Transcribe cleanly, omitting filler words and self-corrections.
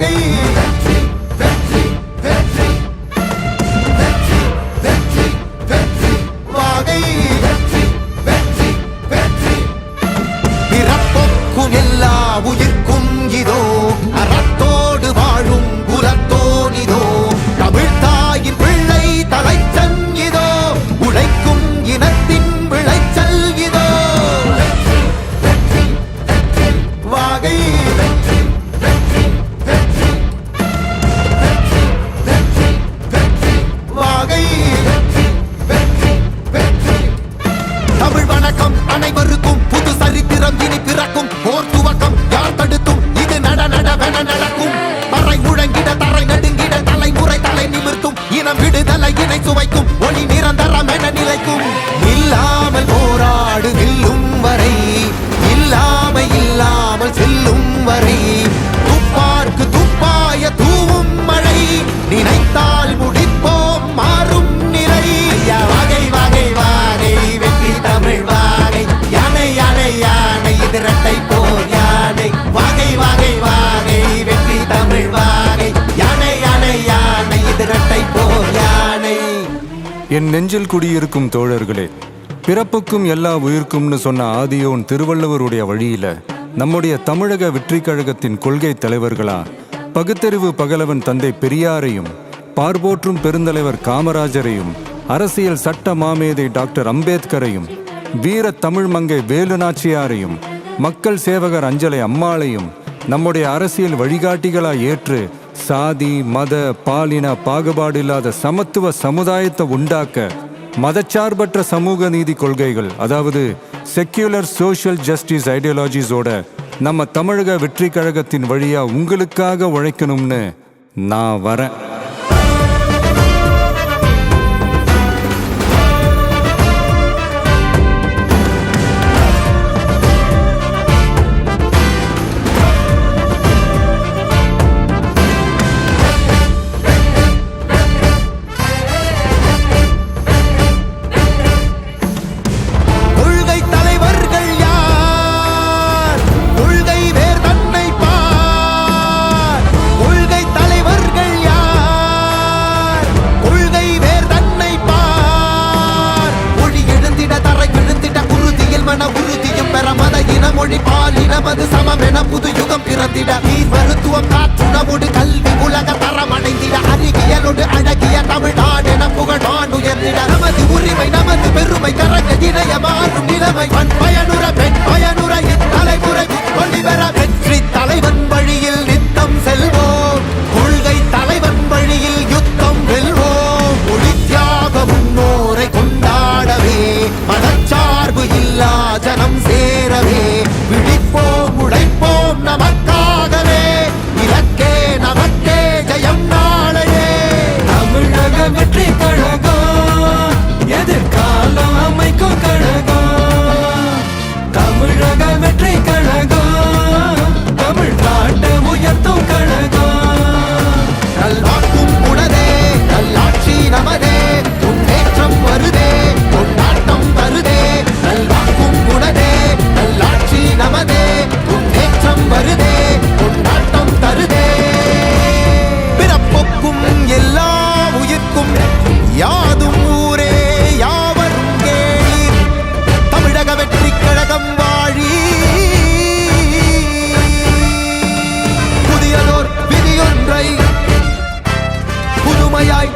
வாகை வெற்றி வெற்றி வெற்றி வெற்றி வெற்றி வெற்றி வாகை வெற்றி வெற்றி வெற்றி பிறப்பொக்கும் எல்லா உயிர்க்கும் இதோ அறத்தோடு வாழும் குலத்தோனிதோ தமிழ் தாயின் பிள்ளை தலைச்சன் இதோ உழைக்கும் இனத்தின் விளைச்சல் இதோ வெற்றி வெற்றி வாகை வெற்றி வெற்றி வெற்றி வெற்றி வெற்றி வெற்றி வாகை வெற்றி வெற்றி வெற்றி தமிழ் வணக்கம் அனைவருக்கும் புது சரித்திரம் இனி பிறக்கும் போர் துவக்கம் யார் தடுத்தும் இது நடவென நடக்கும் மறை முழங்கிட தரை நடுங்கிட தலைமுறை தலை நிமிர்த்தும் இனம் விடுதலை இணை சுவைக்கும் ஒளி நிரந்தரம் என நிலைக்கும் இல்லாமல் போராடு நில்லும் வரை இல்லாமல் செல்லும் வரை துப்பார்க்கு துப்பாய தூவும் மழை நினைத்தால் முடிப்போம் மாறும் நிலை வாகை வாகை வாகை வெற்றி தமிழ் வாகை யானை யானை யானை இது இரட்டை போர் யானை வாகை வாகை வாகை வெற்றி தமிழ் வாகை யானை யானை யானை இது இரட்டை போர் யானை. என் நெஞ்சில் குடியிருக்கும் தோழர்களே, பிறப்புக்கும் எல்லா உயிர்க்கும்னு சொன்ன ஆதியோன் திருவள்ளுவருடைய வழியில நம்முடைய தமிழக வெற்றிக் கழகத்தின் கொள்கை தலைவர்களா பகுத்தறிவு பகலவன் தந்தை பெரியாரையும் பார்போற்றும் பெருந்தலைவர் காமராஜரையும் அரசியல் சட்ட மாமேதை டாக்டர் அம்பேத்கரையும் வீர தமிழ் மங்கை வேலு நாச்சியாரையும் மக்கள் சேவகர் அஞ்சலை அம்மாளையும் நம்முடைய அரசியல் வழிகாட்டிகளா ஏற்று சாதி மத பாலின பாகுபாடு இல்லாத சமத்துவ சமுதாயத்தை உண்டாக்க மதச்சார்பற்ற சமூக நீதி கொள்கைகள், அதாவது செக்யூலர் சோஷியல் ஜஸ்டிஸ் ஐடியாலஜிஸோட நம்ம தமிழக வெற்றி கழகத்தின் வழியா உங்களுக்காக உழைக்கணும்னு நான் வரேன். மொழி பாலினமது சமமென புது யுகம் பிறந்திட நீர் மருத்துவம் காற்றுணவோடு கல்வி உலக தரம் அடைந்திட அறிவியலோடு அழகிய தமிழ்நாடென புகழான் உயர்ந்திட நமது உரிமை நமது பெருமை கரங்க இணைய மாறும் நிலைமை பயனுற பெண் பயனுற இத்தலைமுறை கொள்ளிவர வெற்றி தலைவன் வழியில் நித்தம் செல்வோம் கொள்கை தலைவன் வழியில் யுத்தம் வெல்வோம் ஒளி தியாக முன்னோரை கொண்டாடவே மதச்சார்பு இல்லா ஜனம் சேரவே விழிப்போம் உழைப்போம் நமக்காகவே இலக்கே நமக்கே ஜெயம் நாளையே. தமிழக வெற்றி கழகம் எதிர்காலம் அமைக்கும் கழகம். தமிழக வெற்றி கழகம் தமிழ்நாட்டை உயர்த்தும் கழகம். நல்வாக்கும் உனதே நல்லாட்சி நமதே முன்னேற்றம் வருதே கொண்டாட்டம் வருதே. நல்வாக்கும் உனதே நல்லாட்சி நமதே முன்னேற்றம் வருதே கொண்டாட்டம் தருதே. பிறப்புக்கும் எல்லா உயிர்க்கும் யாதும் ஊரே யாவரும் கேளீர் தமிழக வெற்றி கழகம் வாழி. புதியதோர் விதியொன்றை புதுமையாய்